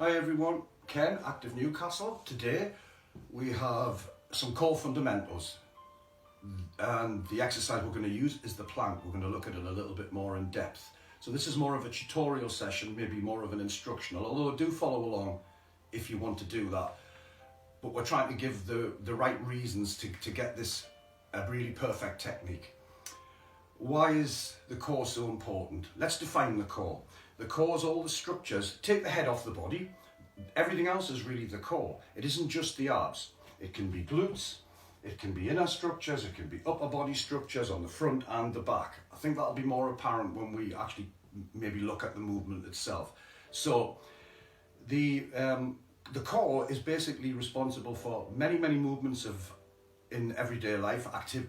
Hi everyone, Ken, Active Newcastle. Today we have some core fundamentals and the exercise we're going to use is the plank. We're going to look at it a little bit more in depth. So this is more of a tutorial session, maybe more of an instructional, although do follow along if you want to do that. But we're trying to give the right reasons to get this a really perfect technique. Why is the core so important? Let's define the core. The core is all the structures. Take the head off the body. Everything else is really the core. It isn't just the abs. It can be glutes, it can be inner structures, it can be upper body structures on the front and the back. I think that'll be more apparent when we actually maybe look at the movement itself. So the core is basically responsible for many movements in everyday life,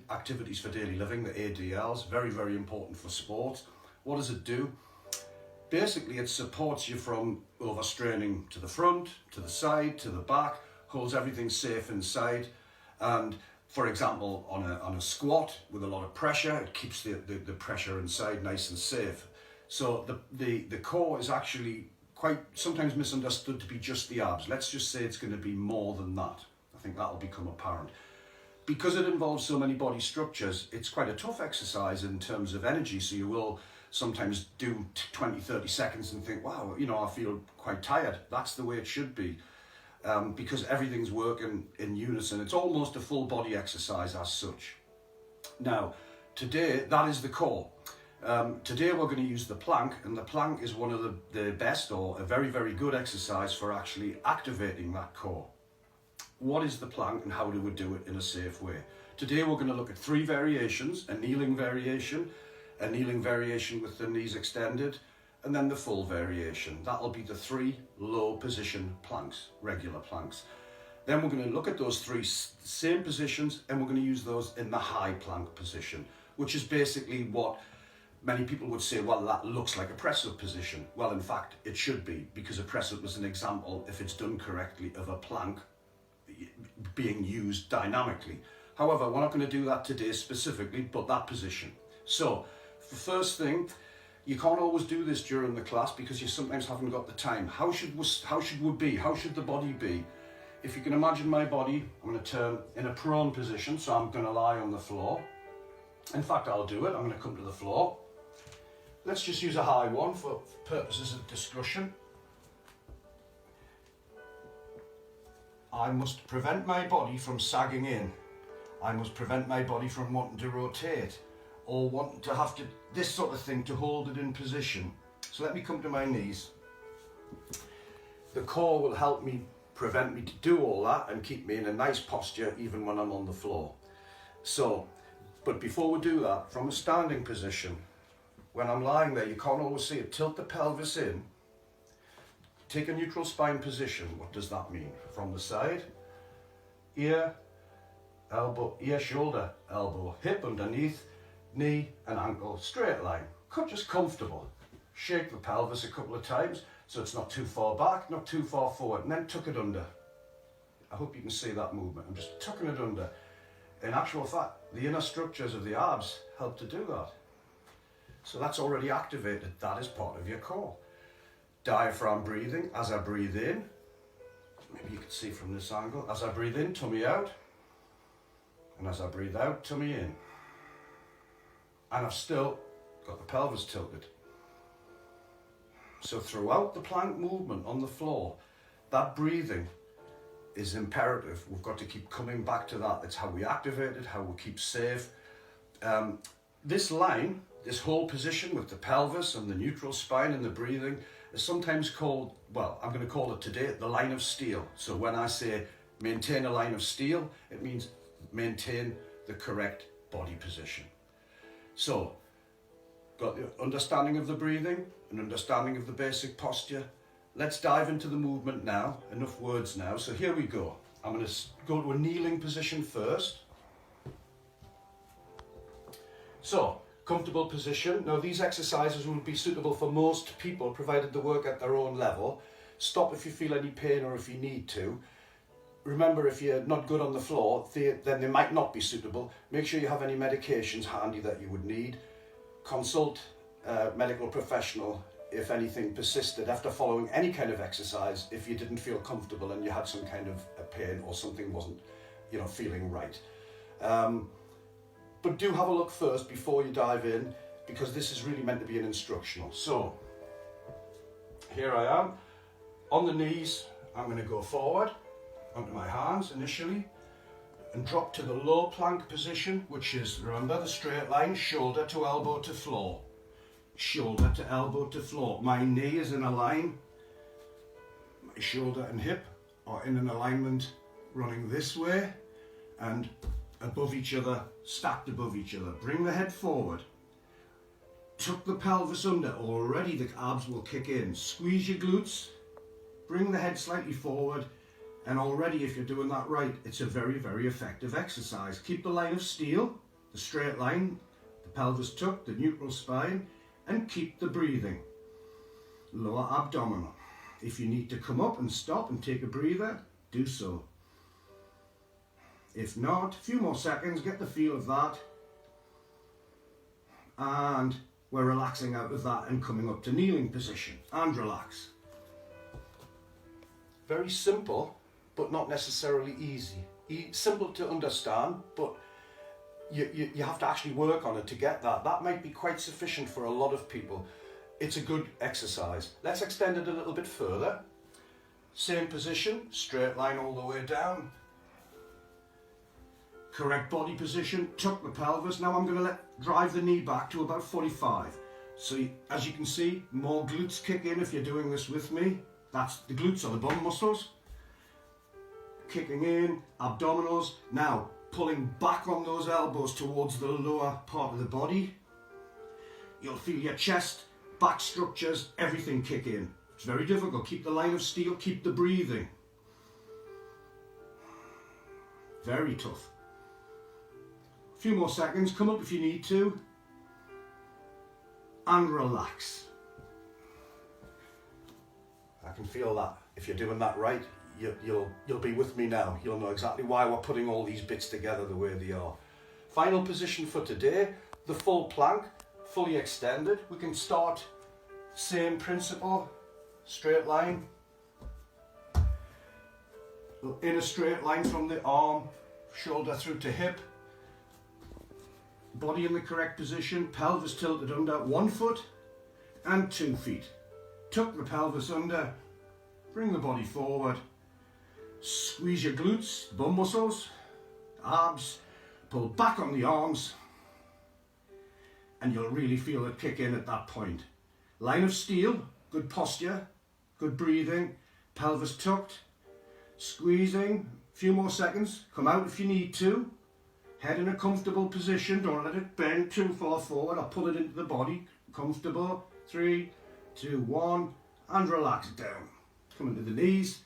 activities for daily living, the ADLs, very important for sport. What does it do? Basically, it supports you from overstraining to the front, to the side, to the back, holds everything safe inside. And for example, on a squat with a lot of pressure, it keeps the pressure inside nice and safe. So the core is actually quite sometimes misunderstood to be just the abs. Let's just say it's going to be more than that. I think that'll become apparent. Because it involves so many body structures, it's quite a tough exercise in terms of energy. So you will sometimes do 20-30 seconds and think, wow, you know, I feel quite tired. That's the way it should be, because everything's working in unison. It's almost a full body exercise as such. Now, today, that is the core. Today we're going to use the plank, and the plank is one of the best, or a very good exercise for actually activating that core. What is the plank and how do we do it in a safe way? Today we're going to look at 3 variations: a kneeling variation with the knees extended, and then the full variation. That'll be the 3 low position planks, regular planks. Then we're going to look at those 3 same positions, and we're going to use those in the high plank position, which is basically what many people would say, well, that looks like a press-up position. Well, in fact, it should be, because a press-up is an example, if it's done correctly, of a plank being used dynamically. However, we're not going to do that today specifically, but that position. So, the first thing, you can't always do this during the class because you sometimes haven't got the time. How should the body be? If you can imagine my body, I'm going to turn in a prone position, so I'm going to lie on the floor. In fact, I'll do it. I'm going to come to the floor. Let's just use a high one for purposes of discussion. I must prevent my body from sagging in. I must prevent my body from wanting to rotate or wanting to have to, this sort of thing, to hold it in position. So let me come to my knees. The core will help me, prevent me to do all that and keep me in a nice posture even when I'm on the floor. So, but before we do that, from a standing position, when I'm lying there, you can't always see it. Tilt the pelvis in. Take a neutral spine position. What does that mean? From the side, ear, elbow, ear, shoulder, elbow, hip underneath, knee and ankle, straight line. Just comfortable. Shake the pelvis a couple of times so it's not too far back, not too far forward, and then tuck it under. I hope you can see that movement. I'm just tucking it under. In actual fact, the inner structures of the abs help to do that. So that's already activated. That is part of your core. Diaphragm breathing. As I breathe in, maybe you can see from this angle, as I breathe in, tummy out, and as I breathe out, tummy in. And I've still got the pelvis tilted. So throughout the plank movement on the floor, that breathing is imperative. We've got to keep coming back to that. It's how we activate it, how we keep safe. This line, this whole position with the pelvis and the neutral spine and the breathing is sometimes called, well, I'm going to call it today, the line of steel. So when I say maintain a line of steel, it means maintain the correct body position. So, got the understanding of the breathing, an understanding of the basic posture. Let's dive into the movement now. Enough words now. So here we go. I'm going to go to a kneeling position first. So, comfortable position. Now these exercises will be suitable for most people, provided they work at their own level. Stop if you feel any pain or if you need to. Remember, if you're not good on the floor, then they might not be suitable. Make sure you have any medications handy that you would need. Consult a medical professional if anything persisted after following any kind of exercise, if you didn't feel comfortable and you had some kind of a pain or something wasn't, feeling right. But do have a look first before you dive in, because this is really meant to be an instructional. So, here I am. On the knees, I'm going to go forward onto my hands initially and drop to the low plank position, which is, remember, the straight line, shoulder to elbow to floor. Shoulder to elbow to floor. My knee is in a line. My shoulder and hip are in an alignment running this way and above each other, stacked above each other. Bring the head forward. Tuck the pelvis under. Already the abs will kick in. Squeeze your glutes. Bring the head slightly forward. And already, if you're doing that right, it's a very, very effective exercise. Keep the line of steel, the straight line, the pelvis tucked, the neutral spine, and keep the breathing. Lower abdominal. If you need to come up and stop and take a breather, do so. If not, a few more seconds, get the feel of that. And we're relaxing out of that and coming up to kneeling position and relax. Very simple, but not necessarily easy. Simple to understand, but you have to actually work on it to get that. That might be quite sufficient for a lot of people. It's a good exercise. Let's extend it a little bit further. Same position, straight line all the way down. Correct body position, tuck the pelvis. Now I'm going to drive the knee back to about 45. So as you can see, more glutes kick in if you're doing this with me. That's the glutes are the bum muscles. Kicking in, abdominals. Now pulling back on those elbows towards the lower part of the body. You'll feel your chest, back structures, everything kick in. It's very difficult. Keep the line of steel, keep the breathing. Very tough. A few more seconds, come up if you need to. And relax. I can feel that. If you're doing that right, you'll be with me now. You'll know exactly why we're putting all these bits together the way they are. Final position for today, the full plank, fully extended. We can start, same principle, straight line. In a straight line from the arm, shoulder through to hip. Body in the correct position, pelvis tilted under, 1 foot and 2 feet. Tuck the pelvis under, bring the body forward. Squeeze your glutes, bum muscles, abs, pull back on the arms, and you'll really feel it kick in at that point. Line of steel, good posture, good breathing, pelvis tucked, squeezing, a few more seconds, come out if you need to, head in a comfortable position, don't let it bend too far forward or pull it into the body, comfortable, 3, 2, 1, and relax down. Come into the knees.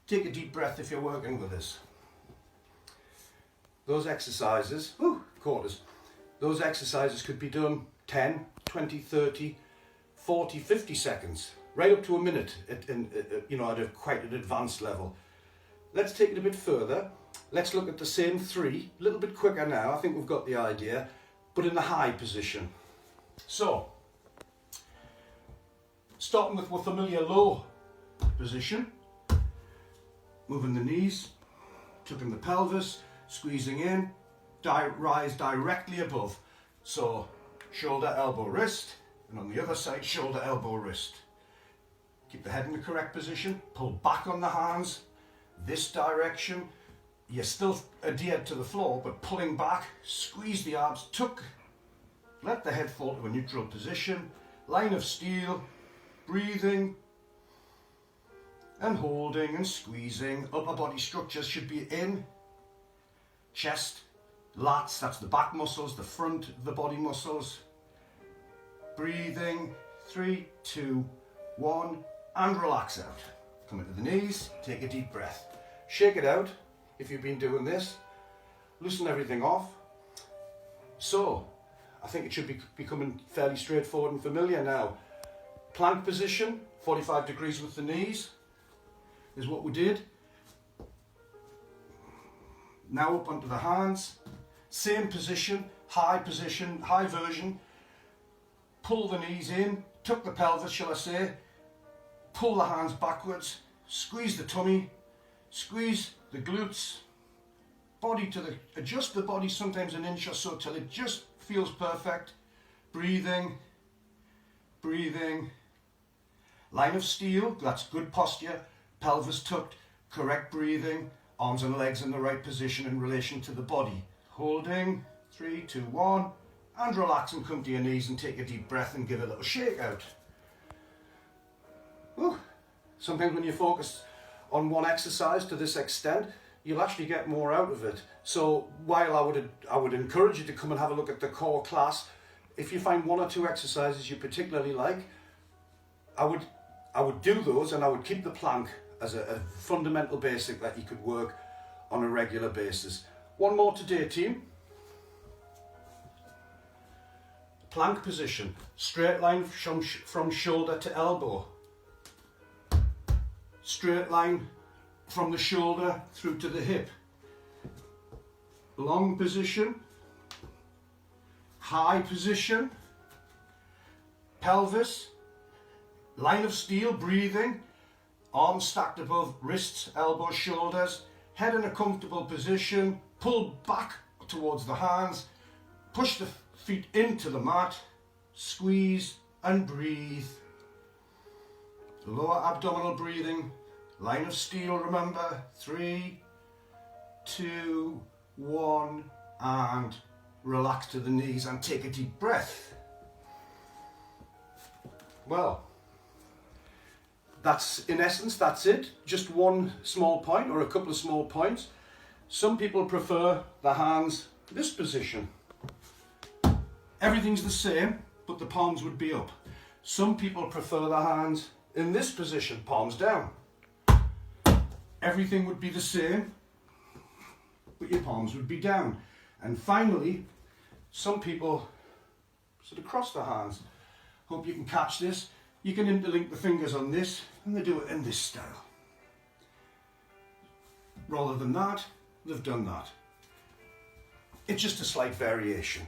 Take a deep breath if you're working with this. Those exercises, quarters, those exercises could be done 10, 20, 30, 40, 50 seconds, right up to a minute at a quite an advanced level. Let's take it a bit further. Let's look at the same 3, a little bit quicker now. I think we've got the idea, but in the high position. So, starting with our familiar low position. Moving the knees, tucking the pelvis, squeezing in, rise directly above. So shoulder, elbow, wrist, and on the other side, shoulder, elbow, wrist. Keep the head in the correct position, pull back on the hands, this direction. You're still adhered to the floor, but pulling back, squeeze the abs, tuck, let the head fall to a neutral position, line of steel, breathing, and holding and squeezing. Upper body structures should be in. Chest, lats, that's the back muscles, the front of the body muscles. Breathing, 3, 2, 1, and relax out. Come into the knees, take a deep breath. Shake it out if you've been doing this. Loosen everything off. So, I think it should be becoming fairly straightforward and familiar now. Plank position, 45 degrees with the knees, is what we did. Now up onto the hands, same position, high version. Pull the knees in, tuck the pelvis, shall I say, pull the hands backwards, squeeze the tummy, squeeze the glutes, adjust the body sometimes an inch or so till it just feels perfect. Breathing, breathing. Line of steel, that's good posture, pelvis tucked, correct breathing, arms and legs in the right position in relation to the body. Holding, 3, 2, 1, and relax and come to your knees and take a deep breath and give a little shake out. Ooh. Sometimes when you focus on one exercise to this extent, you'll actually get more out of it. So while I would encourage you to come and have a look at the core class, if you find 1 or 2 exercises you particularly like, I would do those, and I would keep the plank as a fundamental basic that you could work on a regular basis. One more today, team. Plank position, straight line from shoulder to elbow. Straight line from the shoulder through to the hip. Long position, high position, pelvis, line of steel, breathing, arms stacked above wrists, elbows, shoulders, head in a comfortable position, pull back towards the hands, push the feet into the mat, squeeze and breathe. Lower abdominal breathing, line of steel, remember, 3, 2, 1, and relax to the knees and take a deep breath. Well, that's in essence, that's it. Just one small point or a couple of small points. Some people prefer the hands this position. Everything's the same, but the palms would be up. Some people prefer the hands in this position, palms down. Everything would be the same, but your palms would be down. And finally, some people sort of cross the hands. Hope you can catch this. You can interlink the fingers on this, and they do it in this style. Rather than that, they've done that. It's just a slight variation.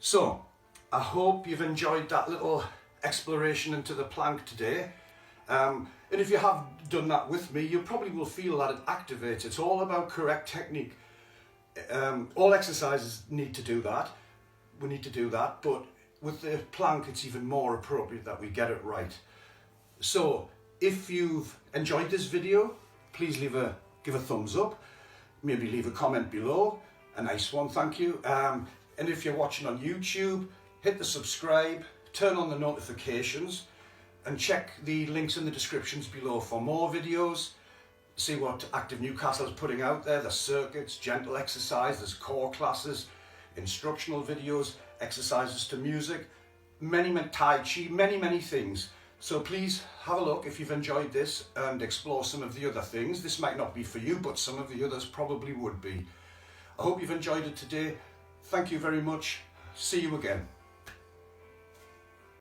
So, I hope you've enjoyed that little exploration into the plank today. And if you have done that with me, you probably will feel that it activates. It's all about correct technique. All exercises need to do that. We need to do that, but with the plank, it's even more appropriate that we get it right. So, if you've enjoyed this video, please give a thumbs up. Maybe leave a comment below. A nice one, thank you. And if you're watching on YouTube, hit the subscribe, turn on the notifications, and check the links in the descriptions below for more videos. See what Active Newcastle is putting out there. There's circuits, gentle exercise, there's core classes, instructional videos, exercises to music, many Tai Chi, many things. So please have a look if you've enjoyed this and explore some of the other things. This might not be for you, but some of the others probably would be. I hope you've enjoyed it today. Thank you very much. See you again.